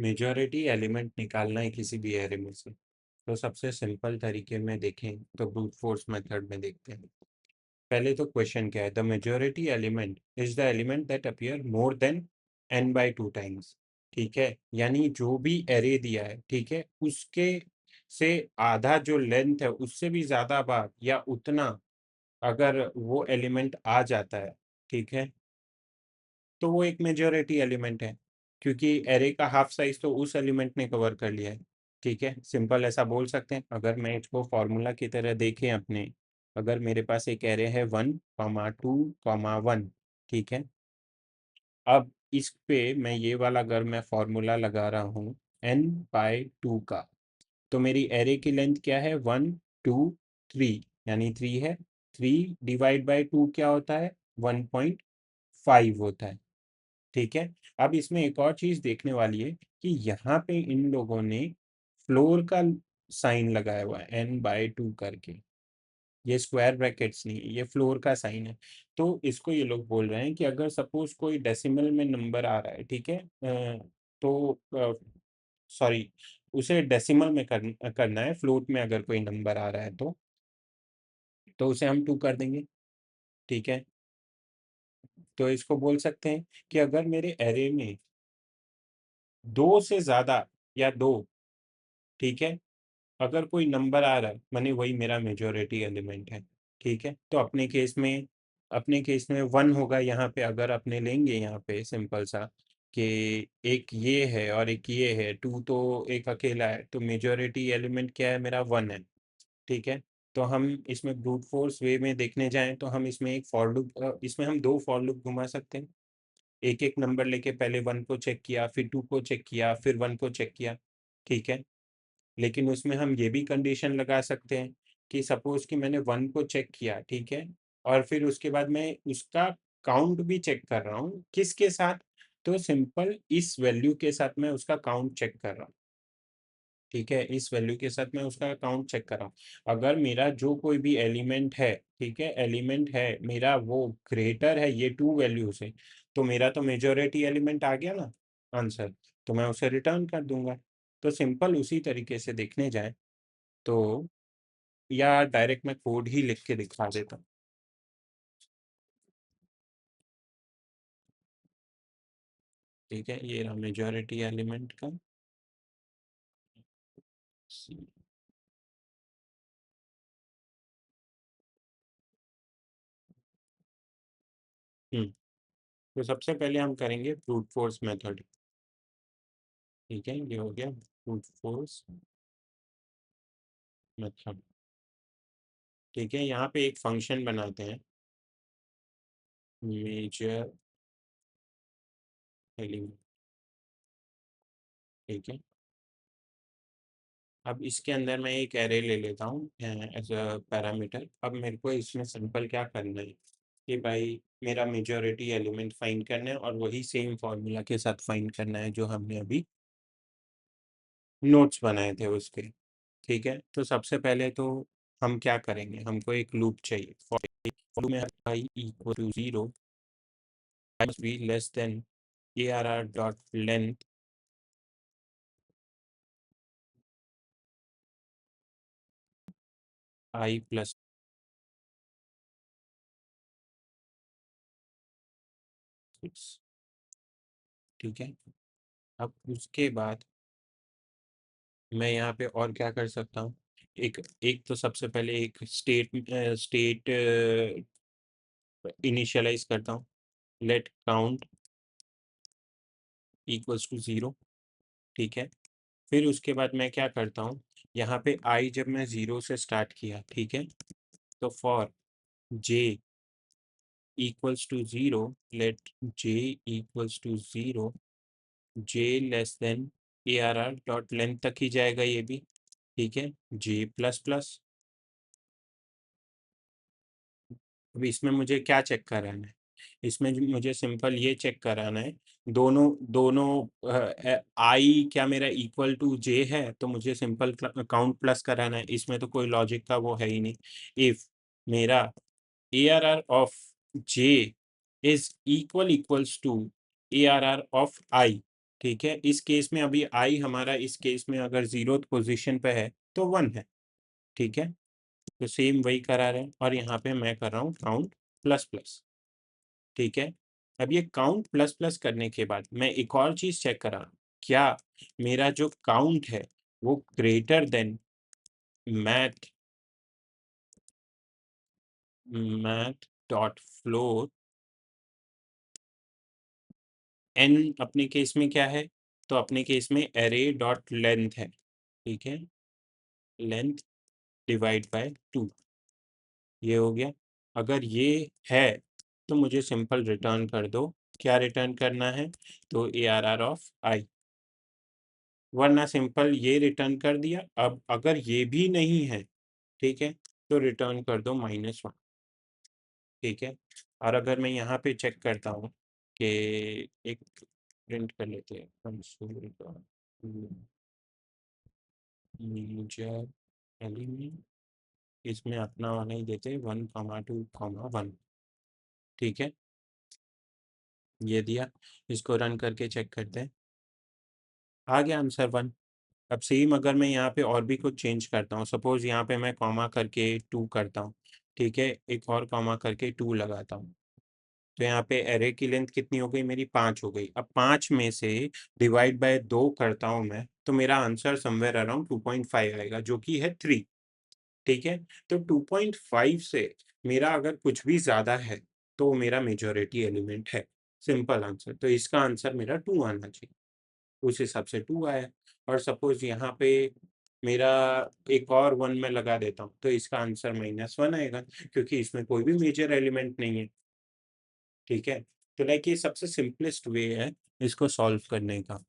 Majority element निकालना है किसी भी एरे में से, तो सबसे सिंपल तरीके में देखें तो ब्रूट फोर्स मेथड में देखते हैं। पहले तो क्वेश्चन क्या है, the majority element is the element that appear more than n/2 times. ठीक है, यानी जो भी एरे दिया है, ठीक है, उसके से आधा जो लेंथ है उससे भी ज्यादा बार या उतना अगर वो एलिमेंट आ जाता है, ठीक है, तो वो एक मेजॉरिटी एलिमेंट है, क्योंकि एरे का हाफ साइज तो उस एलिमेंट ने कवर कर लिया है। ठीक है, सिंपल ऐसा बोल सकते हैं। अगर मैं इसको फॉर्मूला की तरह देखें अपने, अगर मेरे पास एक एरे है 1, 2, 1, ठीक है, अब इस पे मैं ये वाला अगर मैं फॉर्मूला लगा रहा हूँ n/2 का, तो मेरी एरे की लेंथ क्या है, 1, 2, 3, यानी 3 है। 3 डिवाइड बाई 2 क्या होता है, 1.5 होता है। ठीक है, अब इसमें एक और चीज देखने वाली है कि यहाँ पे इन लोगों ने फ्लोर का साइन लगाया हुआ है n/2 करके, ये स्क्वायर ब्रैकेट्स नहीं है, ये फ्लोर का साइन है। तो इसको ये लोग बोल रहे हैं कि अगर सपोज कोई डेसिमल में नंबर आ रहा है, ठीक है, तो सॉरी, उसे डेसिमल में करना है, फ्लोट में अगर कोई नंबर आ रहा है तो उसे हम 2 कर देंगे। ठीक है, तो इसको बोल सकते हैं कि अगर मेरे एरे में 2 से ज्यादा या 2, ठीक है, अगर कोई नंबर आ रहा है माने वही मेरा मेजॉरिटी एलिमेंट है। ठीक है, तो अपने केस में 1 होगा यहाँ पे। अगर अपने लेंगे यहाँ पे सिंपल सा कि एक ये है और एक ये है, 2 तो एक अकेला है, तो मेजॉरिटी एलिमेंट क्या है, मेरा 1 है। ठीक है, तो हम इसमें ब्रूट फोर्स वे में देखने जाएं तो हम इसमें एक फॉर लूप, इसमें हम 2 फॉर लूप घुमा सकते हैं। एक एक नंबर लेके पहले 1 को चेक किया, फिर 2 को चेक किया, फिर 1 को चेक किया। ठीक है, लेकिन उसमें हम ये भी कंडीशन लगा सकते हैं कि सपोज कि मैंने 1 को चेक किया, ठीक है, और फिर उसके बाद मैं उसका काउंट भी चेक कर रहा हूँ, किसके साथ, तो सिंपल इस वैल्यू के साथ मैं उसका काउंट चेक कर रहा हूँ। ठीक है, इस वैल्यू के साथ मैं उसका काउंट चेक कर रहा हूँ। अगर मेरा जो कोई भी एलिमेंट है, ठीक है, एलिमेंट है मेरा, वो ग्रेटर है ये 2 वैल्यू से, तो मेरा तो मेजॉरिटी एलिमेंट आ गया ना आंसर, तो मैं उसे रिटर्न कर दूंगा। तो सिंपल उसी तरीके से देखने जाए तो, या डायरेक्ट मैं कोड ही लिख के दिखा देता हूँ। ठीक है, ये रहा मेजॉरिटी एलिमेंट का C। तो सबसे पहले हम करेंगे ब्रूट फोर्स मेथड। ठीक है, ये हो गया ब्रूट फोर्स मेथड। ठीक है, यहाँ पे एक फंक्शन बनाते हैं, मेजर एलिमेंट। ठीक है, अब इसके अंदर मैं एक एरे ले लेता हूँ एज अ पैरामीटर। अब मेरे को इसमें सिंपल क्या करना है कि भाई मेरा मेजॉरिटी एलिमेंट फाइंड करना है, और वही सेम फॉर्मूला के साथ फाइंड करना है जो हमने अभी नोट्स बनाए थे उसके। ठीक है, तो सबसे पहले तो हम क्या करेंगे, हमको एक लूप चाहिए। फॉर में I equal to 0 must be less than arr dot length I plus 6। ठीक है, अब उसके बाद मैं यहाँ पे और क्या कर सकता हूँ, एक एक तो सबसे पहले एक स्टेट इनिशियलाइज करता हूँ, लेट काउंट इक्वल्स टू 0। ठीक है, फिर उसके बाद मैं क्या करता हूँ, यहाँ पे आई जब मैं 0 से स्टार्ट किया, ठीक है, तो for j equals to 0, let j equals to 0, j less than arr dot length तक ही जाएगा ये भी। ठीक है, j प्लस प्लस। अब इसमें मुझे क्या चेक कराना है, इसमें मुझे सिंपल ये चेक कराना है, दोनों दोनों आई क्या मेरा इक्वल टू जे है, तो मुझे सिंपल काउंट प्लस कराना है, इसमें तो कोई लॉजिक का वो है ही नहीं। इफ मेरा ARR of J is equals to ARR of I, ठीक है, इस केस में अभी आई हमारा इस केस में अगर 0th पोजीशन पे है तो 1 है। ठीक है, तो सेम वही करा रहे हैं और यहाँ पे मैं कर रहा हूँ काउंट प्लस प्लस। ठीक है, अब ये काउंट प्लस प्लस करने के बाद मैं एक और चीज चेक करा, क्या मेरा जो काउंट है वो greater than math math dot floor n अपने केस में क्या है, तो अपने केस में एरे डॉट लेंथ है। ठीक है, लेंथ डिवाइड बाय 2, ये हो गया। अगर ये है तो मुझे सिंपल रिटर्न कर दो, क्या रिटर्न करना है, तो ए आर आर ऑफ आई, वरना सिंपल ये रिटर्न कर दिया। अब अगर ये भी नहीं है, ठीक है, तो रिटर्न कर दो -1। ठीक है, और अगर मैं यहाँ पे चेक करता हूँ कि एक प्रिंट कर लेते हैं कंसोल का यूजर एलिमेंट, इसमें अपना वाला ही देते हैं 1,2,1। ठीक है, ये दिया, इसको रन करके चेक करते हैं, आ गया आंसर 1। अब सेम अगर मैं यहाँ पे और भी कुछ चेंज करता हूँ, सपोज यहाँ पे मैं कॉमा करके 2 करता हूँ, ठीक है, एक और कॉमा करके 2 लगाता हूँ, तो यहाँ पे एरे की लेंथ कितनी हो गई मेरी, 5 हो गई। अब 5 में से डिवाइड बाय 2 करता हूँ मैं, तो मेरा आंसर समवेयर अराउंड 2.5 आएगा, जो कि है 3। ठीक है, तो 2.5 से मेरा अगर कुछ भी ज़्यादा है तो वो मेरा मेजॉरिटी एलिमेंट है। सिंपल आंसर, तो इसका आंसर मेरा 2 आना चाहिए, उस हिसाब से 2 आया। और सपोज यहाँ पे मेरा एक और 1 मैं लगा देता हूँ, तो इसका आंसर -1 आएगा, क्योंकि इसमें कोई भी मेजर एलिमेंट नहीं है। ठीक है, तो लाइक ये सबसे सिंपलेस्ट वे है इसको सॉल्व करने का।